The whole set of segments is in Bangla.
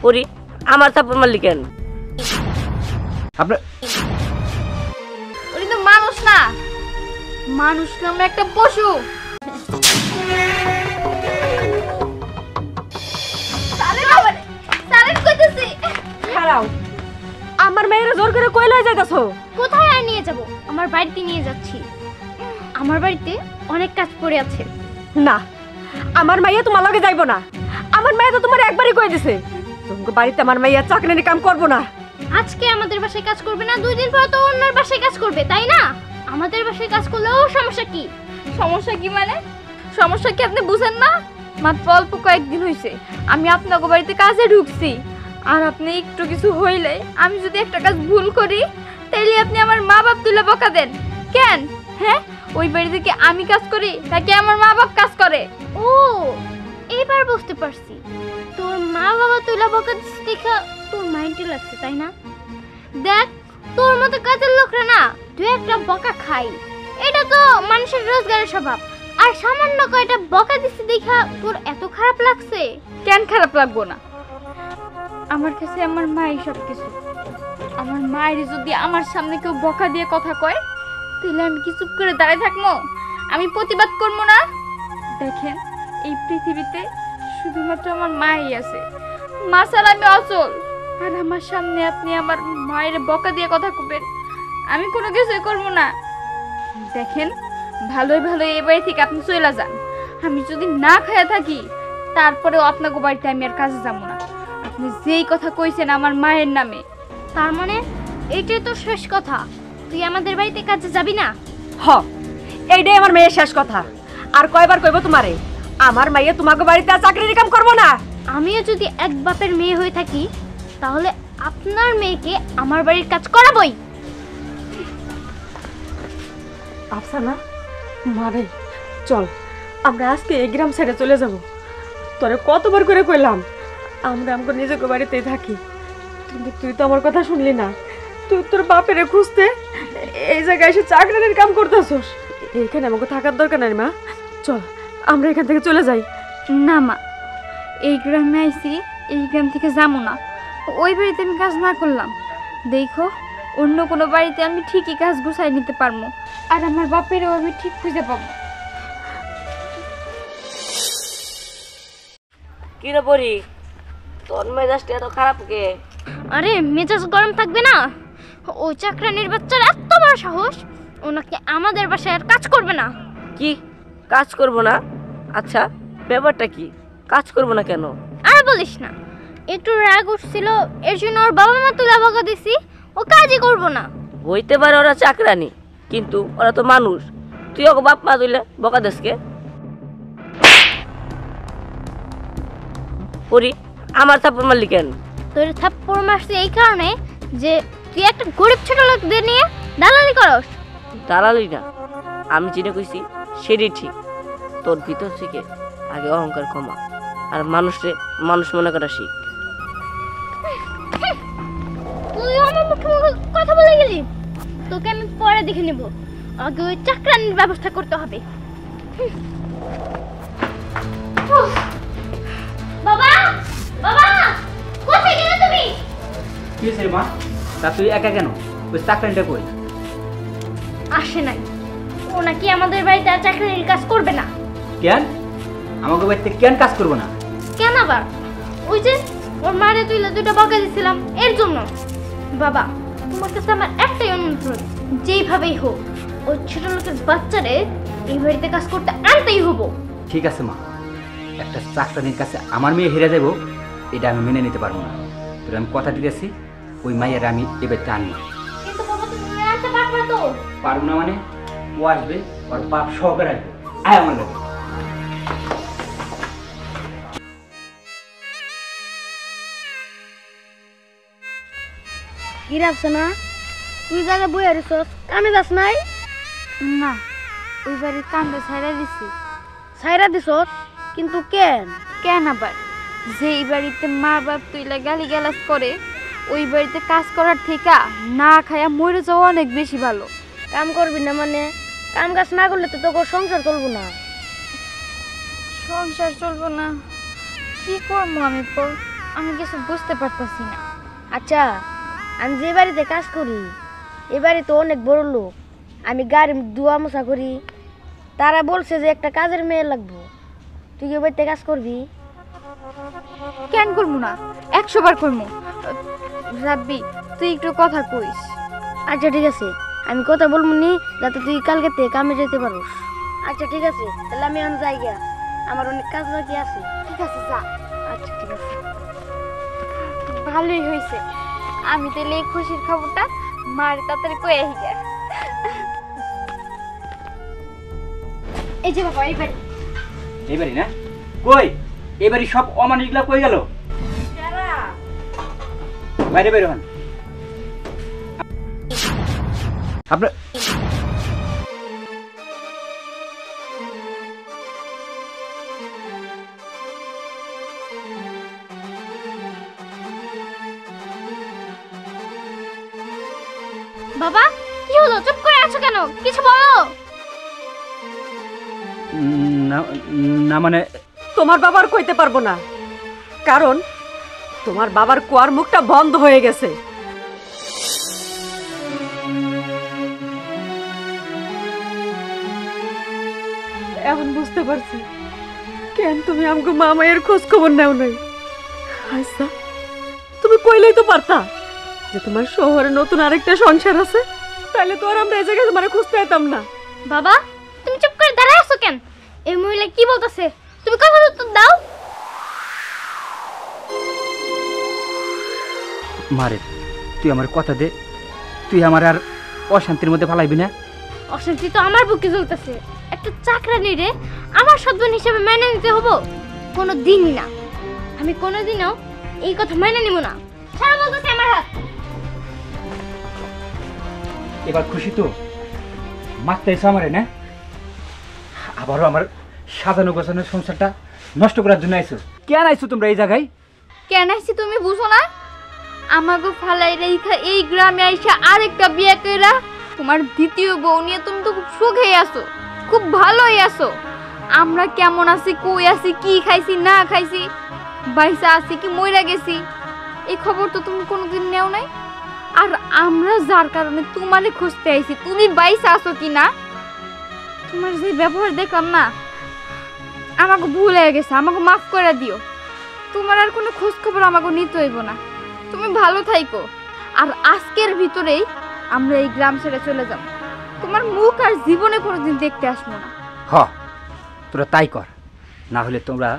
পরি আমার থাপ্পড় মারলি কেন? আপনার উনি তো মানুষ না, মানুষ নামে একটা পশু। আমার মেয়ের জোর করে কই লয়ে যাইতাছো? কোথায় আর নিয়ে যাব? আমার বাড়িতে নিয়ে যাচ্ছি। আমার বাড়িতে অনেক কাজ পড়ে আছে। না, আমার মাইয়া তোমার লগে যাইবো না। আমার মাইয়া তো তোমার একবারই কই দিছে তোমার বাড়িতে আমার মাইয়া চাকরানি কাম করবো না। আজকে আমাদের বাসায় কাজ করবে না, 2 দিন পর তো অন্যের বাসায় কাজ করবে, তাই না? আমাদের বাসায় কাজ করলেও সমস্যা কি? সমস্যা কি মানে? সমস্যা কি আপনি বুঝেন না? মাত্র অল্প কয়েকদিন হয়েছে আমি আপনাকে বাড়িতে কাজে ঢুকছি, আর আপনি একটু কিছু হইলে আমি যদি একটা কাজ ভুল করি তাইলে আপনি আমার মা বাপ তুলে বকা দেন কেন? হ্যাঁ, ওই বাড়িতে কি আমি কাজ করি নাকি আমার মা বাপ কাজ করে? ও, এবার বুঝতে পারছি। তোর মা বাবা তুলে বকা দিচ্ছে দেখা তোর মাইন্ডে লাগছে, তাই না? দেখ, তোর মতো কাজের লোকরা না 2-1টা বকা খাই, এটা তো মানুষের রোজগারের স্বভাব। আর সামান্য কয়টা বকা দিচ্ছে দেখা তোর এত খারাপ লাগছে? কেন খারাপ লাগবো না? আমার কাছে আমার মাই সব কিছু। আমার মায়ের যদি আমার সামনে কেউ বকা দিয়ে কথা কয় তাহলে আমি কি চুপ করে দাঁড়ায় থাকবো? আমি প্রতিবাদ করবো না? দেখেন, এই পৃথিবীতে শুধুমাত্র আমার মাই আছে, মা ছাড়া আমি অচল। আর আমার সামনে আপনি আমার মায়ের বকা দিয়ে কথা কবেন, আমি কোনো কিছুই করবো না। দেখেন, ভালোই ভালোই এই বাড়ি থেকে আপনি চলে যান। আমি যদি না খায়া থাকি তারপরেও আপনাকে বাড়িতে আমি আর কাজে যাবো না। আপনি যেই কথা কইছেন আমার মায়ের নামে, তার মানে এইটাই তো শেষ কথা? তুই আমাদের বাড়িতে কাজে যাবি না? হ, এইটাই আমার মেয়ের শেষ কথা। আর কয়বার কইব তোমারে আমার মাইয়া তোমাকে বাড়িতে আর চাকরির কাম করবো না? আমিও যদি এক বাপের মেয়ে হয়ে থাকি তাহলে আপনার মেয়েকে আমার বাড়ির কাজ করাবই। আফসানা, মারে চল আমরা আজকে এই গ্রাম ছেড়ে চলে যাব। তোরে কতবার করে কইলাম আমরা আমাকে নিজেকে বাড়িতেই থাকি, কিন্তু তুই তো আমার কথা শুনলি না। তুই তোর বাপেরে খুঁজতে এই জায়গায় এসে চাকরির কাম করতেছস। এইখানে আমাকে থাকার দরকার নাই মা, চল আমরা এখান থেকে চলে যাই। না মা, এই গ্রামে আইছি, এই গ্রাম থেকে যাবো না। ওই বাড়িতে আমি কাজ না করলাম দেখো অন্য কোনো বাড়িতে আমি ঠিকই কাজ গুছাই নিতে পারবো, আর আমার বাপেরও আমি ঠিক খুঁজে পাবো। কি রে পরি, তোর মেজাজটা এত খারাপ কে? আরে মেজাজ গরম থাকবে না? ওই চাকরানির বাচ্চার এত বড় সাহস, ওনাকে আমাদের বাসায় আর কাজ করবে না। কি কাজ করব না? আচ্ছা ব্যাপারটা কি, কাজ করব না কেন? আর বলিস না, একটু রাগ উঠছিল, এর জন্য ওর বাবা মা তুলা বকা দিছি, ও কাজই করবো না। হইতে পারে ওরা চাকরানি, কিন্তু ওরা তো মানুষ। তুই ওকে বাপ মা তুইলে বকা দেশকে পরি আমার থাপ্পড় মারলি কেন? তোর থাপ্পড় মারছি এই কারণে যে তুই একটা গরিব ছোট লোকদের নিয়ে দালালি করস। দালালি না, আমি চিনে কইছি সেটাই ঠিক। তোর ভিতর থেকে আগে অহংকার কমা, আর মানুষে মানুষ মনে করা শিখ। তুই আমার মুখে মুখে কথা বলে গেলি, তোকে আমি পরে দেখে নেব। আগে ওই চাকরানির ব্যবস্থা করতে হবে। বাবা, বাবা, কোথায় গেলে তুমি? কি হয়েছে মা? তা তুই একা কেন? ওই চাকরানিটা কই? আসে নাই, ও নাকি আমাদের বাড়িতে আর চাকরানির কাজ করবে না। কেন? আমাকে বাড়িতে কেন কাজ করবো না? কেন আবার? ওই যে ওর মারে তুইলে 2টা বকা দিছিলাম এর জন্য। বাবা, তোমার কাছে আমার একটাই অনুরোধ, যেইভাবেই হোক ওই ছোট লোকের বাচ্চারে এই বাড়িতে কাজ করতে আনতেই হবো। ঠিক আছে মা, একটা চাকরানির কাছে আমার মেয়ে হেরে যাবো এটা আমি মেনে নিতে পারবো না। তোর আমি কথা দিতেছি, ওই মাইয়ার আমি এবার আনবো। কিন্তু বাবা, তুমি আনতে পারবে তো? পারবো না মানে? ও আসবে, ওর বাপ সহকারে আসবে। আয় আমার লাগে। হিরাবছ না, তুই জায়গায় বই আছিস, কামে যাস নাই? না, ওই বাড়ির কামটা ছাইড়া দিছি। ছাইরা দিস? কিন্তু কেন? কেন আবার? যে এই বাড়িতে মা বাপ তুইলা গালি গালাজ করে, ওই বাড়িতে কাজ করার থেকে না খায়া মরে যাওয়া অনেক বেশি ভালো। কাম করবি না মানে? কাম কাজ না করলে তো তোর সংসার চলবো না। সংসার চলবো না? কি করবো আমি? আমি কিছু বুঝতে পারতাছি না। আচ্ছা, আমি যে বাড়িতে কাজ করি এ বাড়ি তো অনেক বড় লোক, আমি গাড়ি ধোয়া মোছা করি, তারা বলছে যে একটা কাজের মেয়ে লাগবো, তুই কি বাড়িতে কাজ করবি? কেন করবো না, 100 বার করবো। রাব্বি তুই একটু কথা কইস। আচ্ছা ঠিক আছে, আমি কথা বলবো নি যাতে তুই কালকে থেকে কামে যেতে পারোস। আচ্ছা ঠিক আছে, তাহলে আমি এখন যাই গিয়া, আমার অনেক কাজ বাকি আছে। ঠিক আছে যা। আচ্ছা ঠিক আছে। ভালোই হয়েছে, আমি তাহলে এই খুশির খবরটা মার তাড়াতাড়ি কয়ে আহি গে। এই যে বাবা এই বাড়ি। এইবারই না? কই এবারই সব অমানুষগুলা কই গেল? বাইরে বের হন। আপনার বাবা কি হলো, চুপ করে আছো কেন? কিছু বলো। না না মানে তোমার বাবার কইতে পারবো না, কারণ তোমার বাবার কুয়ার মুখটা বন্ধ হয়ে গেছে। এখন বুঝতে পারছি কেন তুমি আমাকে মামায়ের খোঁজ খবর নেও নাই। আচ্ছা, তুমি কইলেই তো পারতা যে তোমার শহরে নতুন আরেকটা সংসার আছে, তাহলে তো আর আমরা এই জায়গায় তোমার খুঁজতে যেতাম না। বাবা তুমি চুপ করে দাঁড়ায় আছো কেন? এই মহিলা কি বলতেছে, তুমি কথার উত্তর দাও। মারে তুই আমার কথা দে, তুই আমার আর অশান্তির মধ্যে ফালাইবি না। অশান্তি তো আমার বুকে জ্বলতেছে, একটা চাকরানি রে আমার সদ্বন হিসেবে মেনে নিতে হবো? কোনো দিনই না, আমি কোনোদিনও এই কথা মেনে নিব না। ছাড়া বলতেছে আমার হাত। এবার খুশি তো? মারতে এসো আমারে না? আবারও আমার সাজানো গোছানো সংসারটা নষ্ট করার জন্য আইছো? কেন আইছো তোমরা এই জায়গায়? কেন আইছি তুমি বুঝো না? আমাকে ফালাই রেখা এই গ্রামে আইসা আরেকটা বিয়ে কইরা তোমার দ্বিতীয় বউ নিয়ে তুমি তো খুব সুখে আছো, খুব ভালোই আছো। আমরা কেমন আছি, কই আছি, কি খাইছি না খাইছি, বাইসা আছি কি মইরা গেছি, এই খবর তো তুমি কোনোদিন নেও নাই। আর আমরা যার কারণে তোমারে খুঁজতে আইছি তুমি বাইসা আছো কি না, তোমার যে ব্যবহার দেখলাম না, আমাকে ভুল হয়ে গেছে, আমাকে মাফ করে দিও। তোমার আর কোনো খোঁজ খবর আমাকে নিতে হইব না, তুমি ভালো থাইকো। আর আজকের ভিতরেই আমরা এই গ্রাম ছেড়ে চলে যাব, তোমার মুখ আর জীবনে কোনোদিন দেখতে আসবো না। হ, তোরা তাই কর, না হলে তোমরা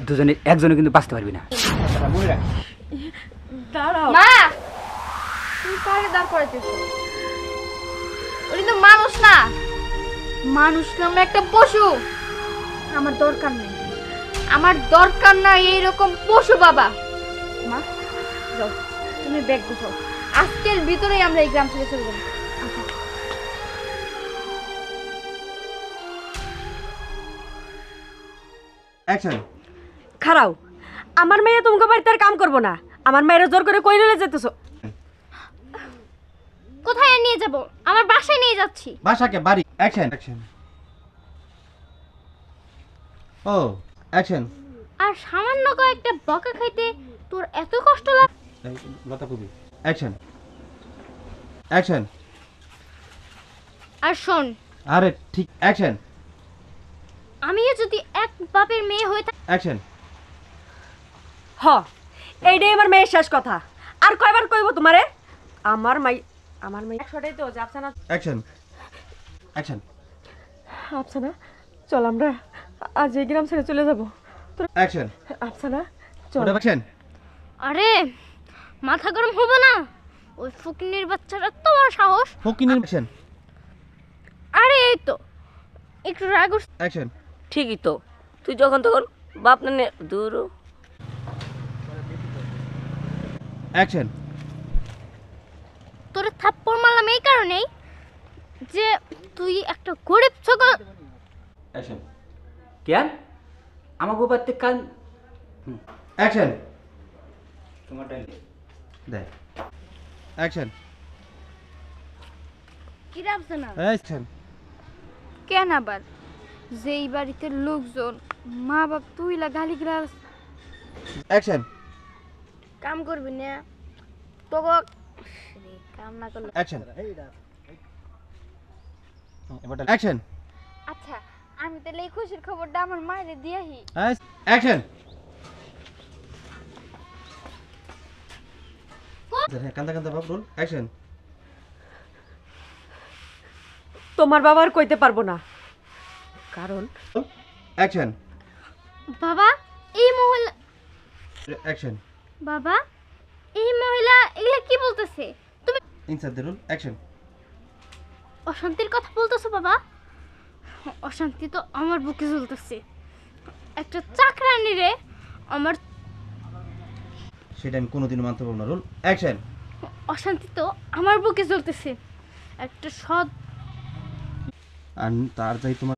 দুজনে একজনে কিন্তু বাঁচতে পারবি না। মনে রাখ। দাঁড়াও মা, তুমি কারে দাঁড় করাইতেছো? ওই তো মানুষ না, মানুষ নামে একটা পশু। আমার দরকার নেই, আমার দরকার নাই এইরকম পশু বাবা। মা যাও, তুমি ব্যাগ গুছাও, আজকের ভিতরেই আমরা এই গ্রাম ছেড়ে চলে যাবো। অ্যাকশন। খারাও, আমার মেয়ে তোমাকে বাড়িতে আর কাম করবো না, আমার মেয়েরা জোর করে কই নিয়ে যেতেছো। কোথায় আর নিয়ে যাব? আমার বাসায় নিয়ে যাচ্ছি। বাসাকে বাড়ি। অ্যাকশন। অ্যাকশন। ও অ্যাকশন। আর সামান্য কয়েকটা বকা খাইতে তোর এত কষ্ট লাগ? লতা কবি। অ্যাকশন। অ্যাকশন। আর শোন, আরে ঠিক। অ্যাকশন। আমিও যদি এক বাপের মেয়ে হয়ে থাকি। অ্যাকশন। হ, এইটাই আমার মেয়ের শেষ কথা। আর কয়বার কইব তোমারে? আমার মাই একশোটাই তো যে আফসানা। অ্যাকশন। অ্যাকশন। আফসানা চল আমরা আজ এই গ্রাম ছেড়ে চলে যাবো। অ্যাকশন। আফসানা চল। ওটা অ্যাকশন। আরে মাথা গরম হবে না? ওই ফকিনীর বাচ্চাটা তোমার সাহস। ফকিনের। অ্যাকশন। আরে এই তো একটু রাগ। অ্যাকশন। ঠিকই তো, তুই যখন তখন বাপ না দূর। অ্যাকশন। তোরে থাপ্পড় মারলাম এই কারণেই যে তুই একটা গরিব ছাগল। অ্যাকশন। কেন আমাকে বাড়িতে কান? অ্যাকশন। তোমারটাই দে। অ্যাকশন। কি রাখছে না? অ্যাকশন। কেন আবার যেই বাড়িতে লোকজন মা বাপ তুইলা গালি গ্লাস। অ্যাকশন। কাম করবি না তোকে কাম না করলে অ্যাকশন অ্যাকশন আচ্ছা আমি তাহলে এই খুশির খবরটা আমার মায়ের দিয়ে আহি। অ্যাকশন হ্যাঁ কান্দা কান্দা ভাব রোল অ্যাকশন তোমার বাবা আর কইতে পারবো না, কারণ অ্যাকশন বাবা এই মহিলা অ্যাকশন বাবা এই মহিলা এগুলা কি বলতেছে? তুমি ইনসাইড দ্য রুল অ্যাকশন অশান্তির কথা বলতেছো বাবা? অশান্তি তো আমার বুকে জ্বলতেছে। একটা চাকরানি রে আমার সেটা আমি কোনোদিনও মানতে পারবো না রুল অ্যাকশন অশান্তি তো আমার বুকে জ্বলতেছে। একটা সৎ আর তার যাই তোমার